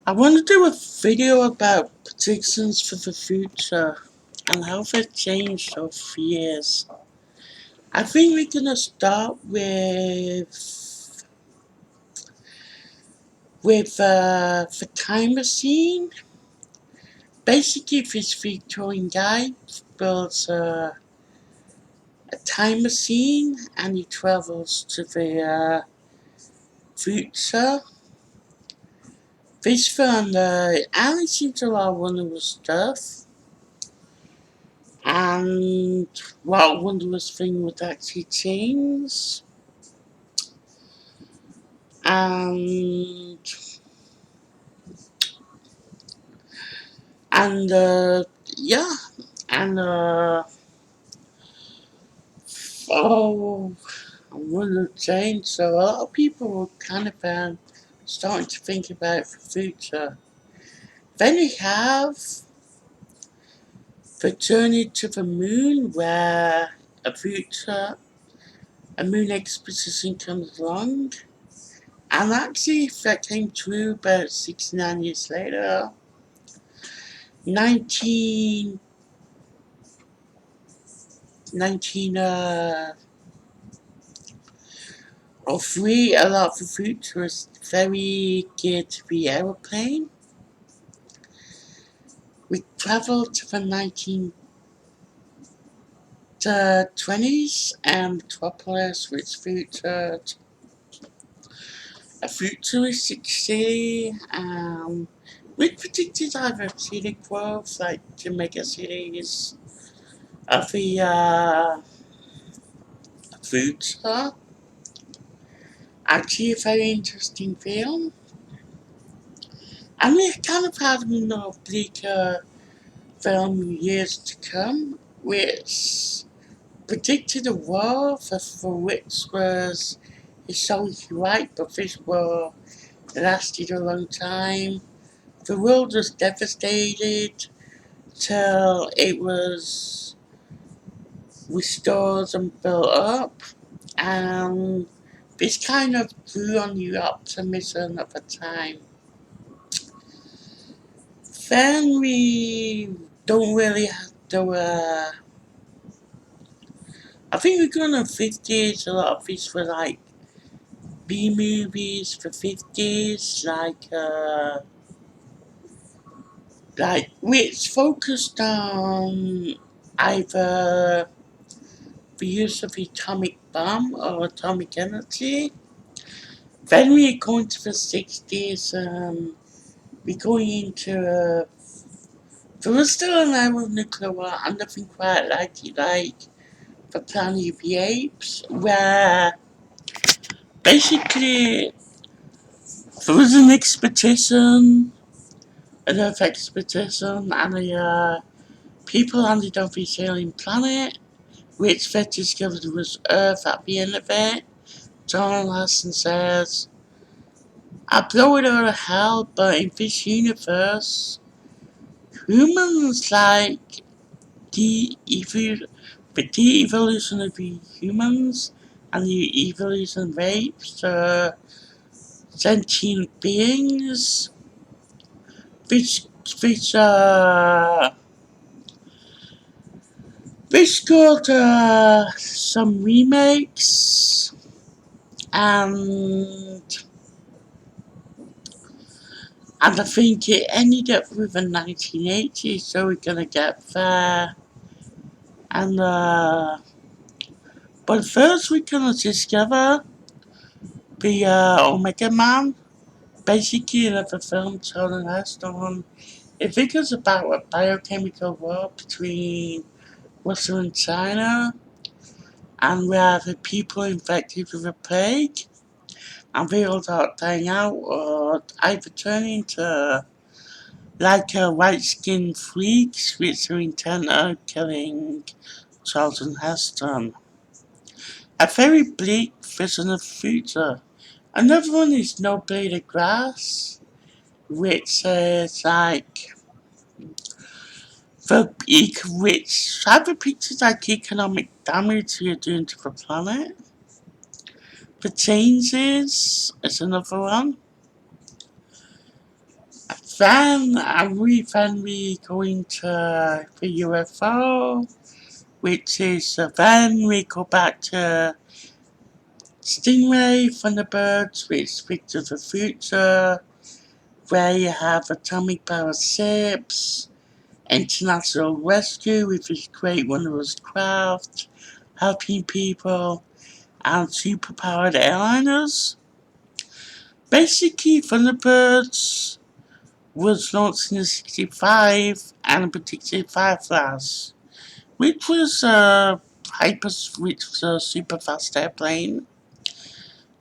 I want to do a video about predictions for the future and how they've changed over the years. I think we're going to start with the time machine. Basically, this Victorian guy builds a time machine and he travels to the future. This film actually seems a lot of wonderful stuff. And what wondrous thing would actually change? And and yeah, and oh, I wonder change. So a lot of people were kind of starting to think about the future. Then we have the journey to the moon, where a moon expedition comes along. And actually, that came true about 69 years later. 19, 1903, a lot of the futurists very geared to the aeroplane. We travelled to the 1920s and Metropolis, which featured a futuristic city, which predicted either city growth, like the mega cities of the future. Actually, a very interesting film. And we kind of had a bleaker film years to come, which predicted a war for which was historically right, but this war lasted a long time. The world was devastated till it was restored and built up, and this kind of grew on the optimism of the time. Then we don't really have to. I think we're going to 50s. A lot of these were like B movies for 50s, which focused on either the use of the atomic bomb or atomic energy. Then we go into the 60s. We're going into there was still an era of nuclear war, and nothing quite like it, like the Planet of the Apes, where basically there was an expedition, an Earth expedition, and people landed on this alien planet, which they discovered was Earth at the end of it. John Lasson says, I blow it out of hell, but in this universe, humans like the evolution of the humans and the evolution of apes are sentient beings, which which uh which got some remakes, and I think it ended up with the 1980s, so we're gonna get there. And but first we're gonna discover the Omega Man. Basically, another film telling us on. It figures about a biochemical war between Russia and China, and where the people infected with the plague, and they all start dying out, or either turning to like a white-skinned freaks, which are intent on killing Charlton Heston. A very bleak vision of the future. Another one is No Blade of Grass, which is like which have pictures like economic damage you're doing to the planet. The Changes is another one. Then we going to the UFO, which is then we go back to Stingray, Thunderbirds, which speaks of the future, where you have atomic powered ships, international rescue with this great wondrous craft, helping people, and superpowered airliners. Basically, Thunderbirds was launched in '65 and predicted Fireflies, which was a super fast airplane.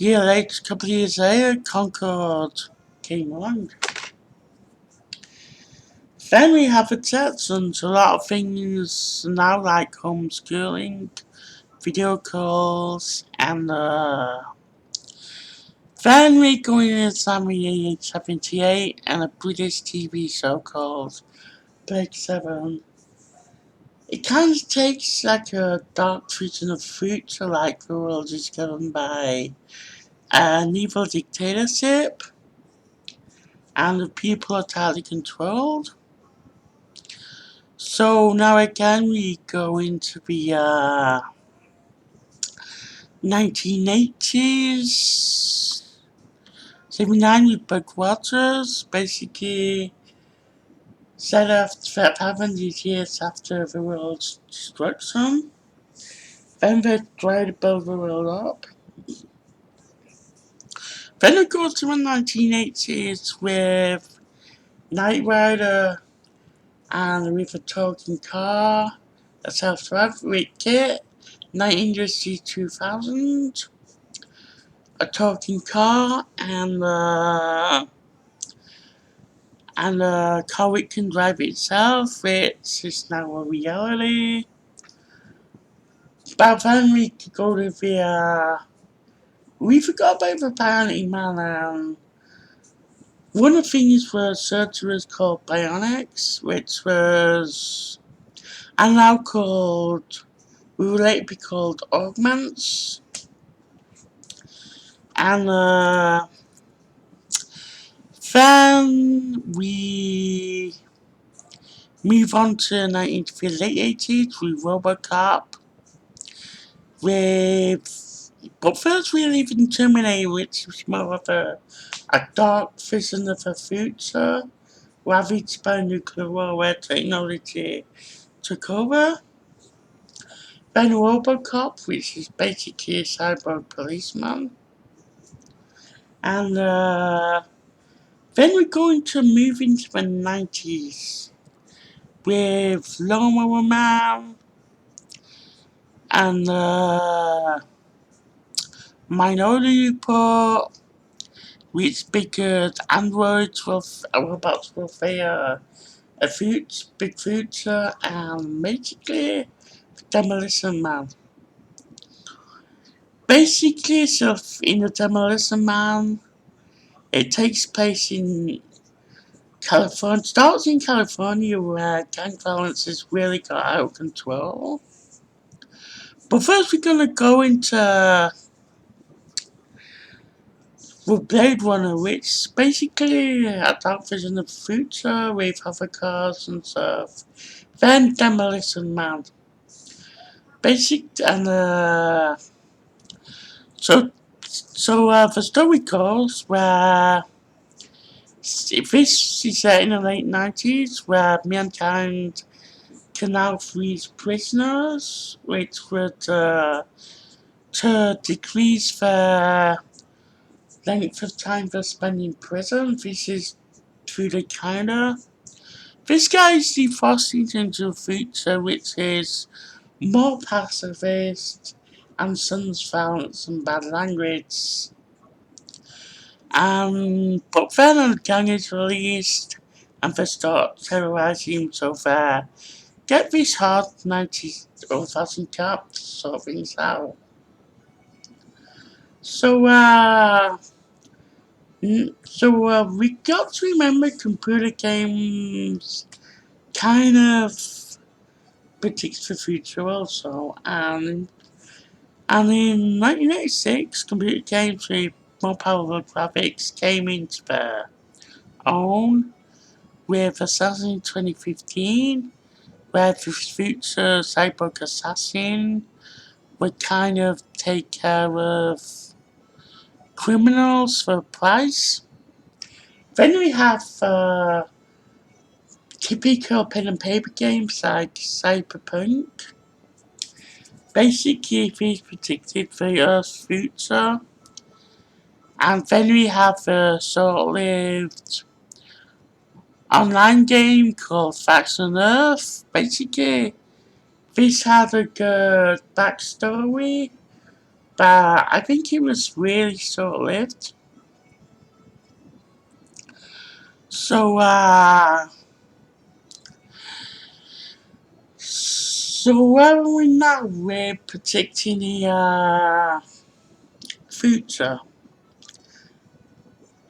A couple of years later, Concorde came along. Then we have the Jetsons, a lot of things now like homeschooling, video calls, and then we go into 78 and a British TV show called Blake 7. It kind of takes like a dark vision of future, like the world is governed by an evil dictatorship and the people are tightly controlled. So now again we go into the 1980s. 79 with Bug Waters, basically set after 500 years after the world's destruction. Then they try to build the world up. Then it goes to the 1980s with Knight Rider and with a talking car, a self-driving kit, 1960 2000, a talking car, and a car which can drive itself, which is now a reality. But then we could go to the we forgot about the parenting man. One of the things was surgeries called bionics, which was and now called we will later be called augments. And then we move on to the late 80s with Robocop. But first we live in Terminator, which is more of a dark vision of the future, ravaged by nuclear war where technology took over. Then Robocop, which is basically a cyborg policeman. And then we're going to move into the 90s with Lawnmower Man and Minority Report, which because androids will robots will fear a big future, and basically Demolition Man. Basically, so in the Demolition Man, it takes place in California. Starts in California, where gang violence has really got out of control. But first, we're gonna go into Blade Runner, which basically a dark vision of the future with other cars and stuff. Then Demolition Man. So the story goes where this is set in the late 90s, where mankind can now free prisoners, which would to decrease their length of time they spend in prison. This is through the Canada. This guy is defrosting into a future which is more pacifist and sons violence and bad language. But then a gang is released and they start terrorizing him so they get this hard 90,000 cap to sort things out. So we got to remember computer games kind of predicts the future also, and in 1986 computer games with more powerful graphics came into their own. with Assassin 2015, where the future cyborg assassin would kind of take care of criminals for a price. Then we have typical pen and paper games like Cyberpunk. Basically, these predicted the Earth's future. And then we have a short-lived online game called Facts on Earth. Basically, this had a good backstory, but I think it was really short-lived. So, where are we now? We're predicting the future.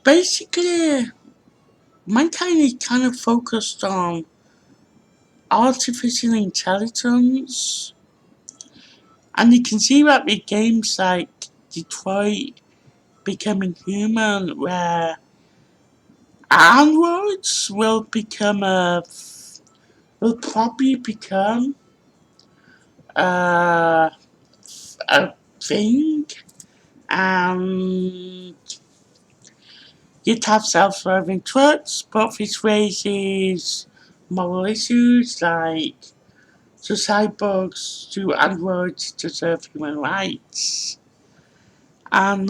Basically, mankind is kind of focused on artificial intelligence, and you can see that with games like Detroit Becoming Human, where androids will probably become uh, a thing, and you'd have self-driving trucks, but this raises moral issues like do cyborgs, do androids deserve human rights? And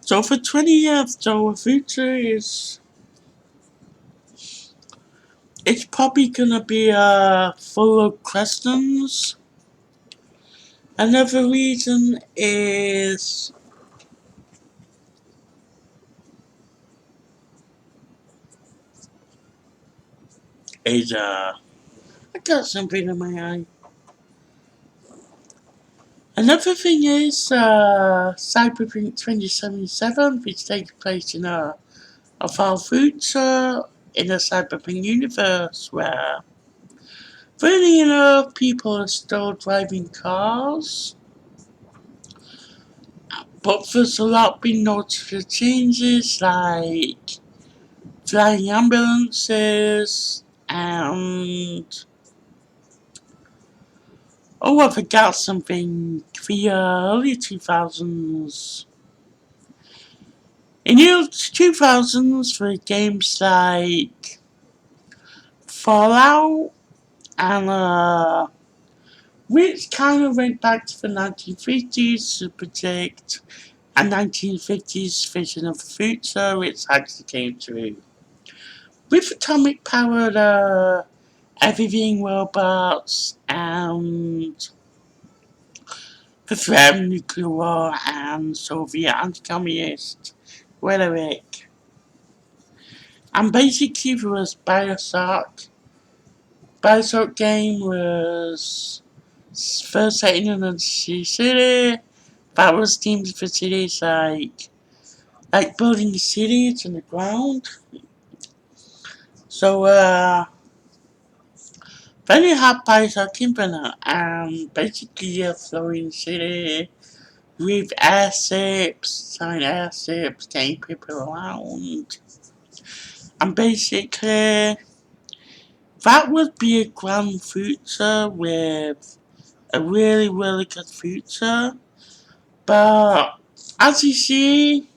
so for 20 years, so the future is it's probably gonna be full of questions. Another reason is I got something in my eye. Another thing is Cyberpunk 2077, which takes place in a far future in a cyberpunk universe where, funny enough, people are still driving cars, but there's a lot been noticeable changes like flying ambulances and oh, I forgot something. The early 2000s. In the early 2000s, for games like Fallout and which kind of went back to the 1950s to predict a 1950s vision of the future, which actually came true. With atomic powered everything robots and the threat of nuclear war and Soviet anti-communist rhetoric. And basically there was Bioshock. Bioshock game was first set in a city. That was themed for cities like building a city on the ground. So then you have Bioshock Infinite and basically a flowing city with airships, giant airships, getting people around. And basically that would be a grand future with a really, really good future. But as you see,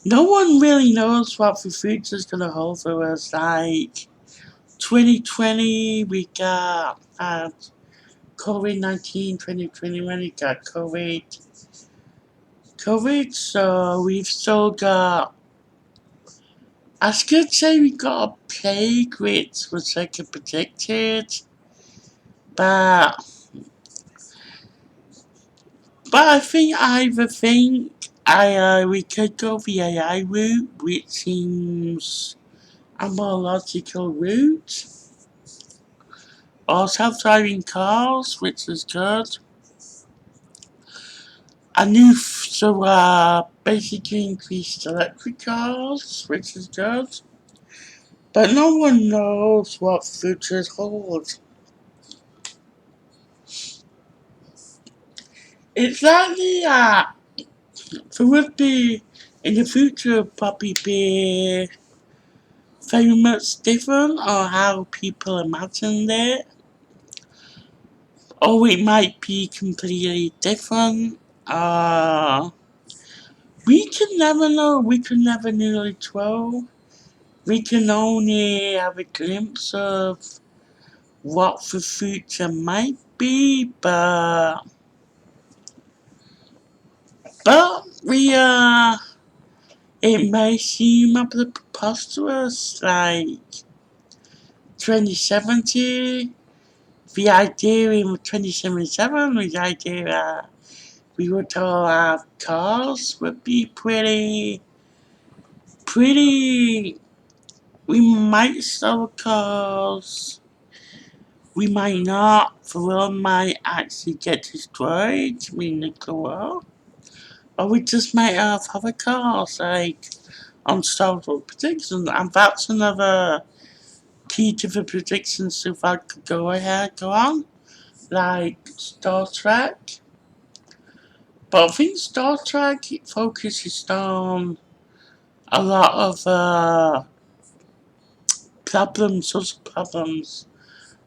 no one really knows what the future's gonna hold for us. Like 2020, we got COVID-19. 2021, we got COVID. So we've still got. I could say we got a plague, which was like predicted, but I think we could go the AI route, which seems a more logical route. Or self-driving cars, which is good. Basically increased electric cars, which is good. But no one knows what futures hold. It's likely that there would be, in the future, probably be very much different or how people imagined it. Or it might be completely different. We can never know. We can never really tell. We can only have a glimpse of what the future might be, but it may seem a bit preposterous, like 2070. The idea in 2077 was the idea that we would all have cars would be pretty. We might sell cars. We might not. The world might actually get destroyed. I mean, nuclear war. Or we just might have other cars, like unstoppable predictions. And that's another key to the predictions, if I could go on. Like Star Trek. But I think Star Trek focuses on a lot of social problems,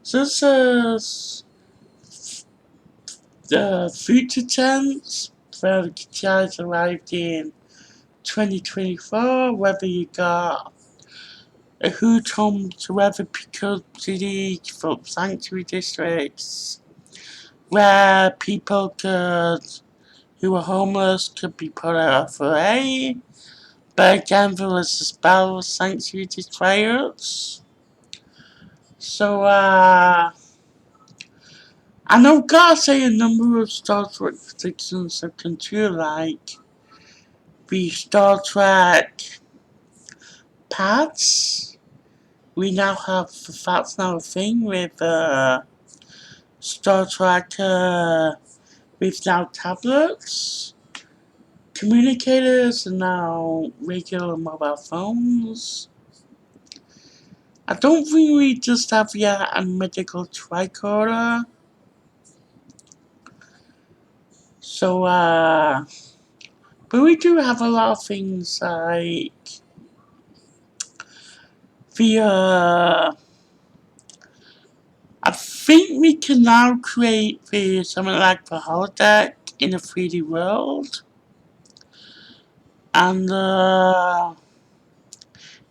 such as the future tense, where the guys arrived in 2024, whether you got a huge home to whether Pico City for sanctuary districts, where people who were homeless could be put out for aid. But again, there was a spell of sanctuary destroyers. So, and I've got to say a number of Star Trek predictions have come true, like the Star Trek pads. We now have, that's now a thing with Star Trek with now tablets. Communicators are now regular mobile phones. I don't think we just have yet a medical tricorder. So, but we do have a lot of things like the, I think we can now create something like the holodeck in a 3D world. And,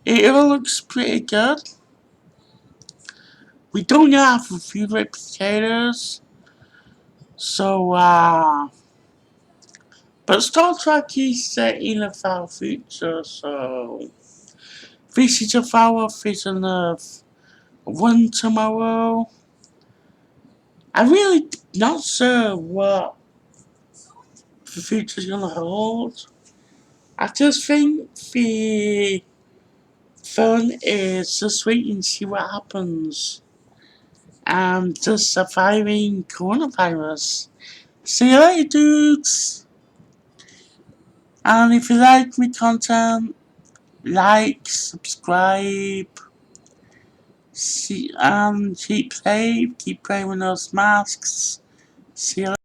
it all looks pretty good. We don't have a few replicators. So, but Star Trek is set in a far future, so this is a far vision of one tomorrow. I really not sure what the future's gonna hold. I just think the fun is just wait and see what happens. And just surviving coronavirus. See you later, dudes! And if you like my content, like, subscribe, keep safe, keep wearing those masks. See you later.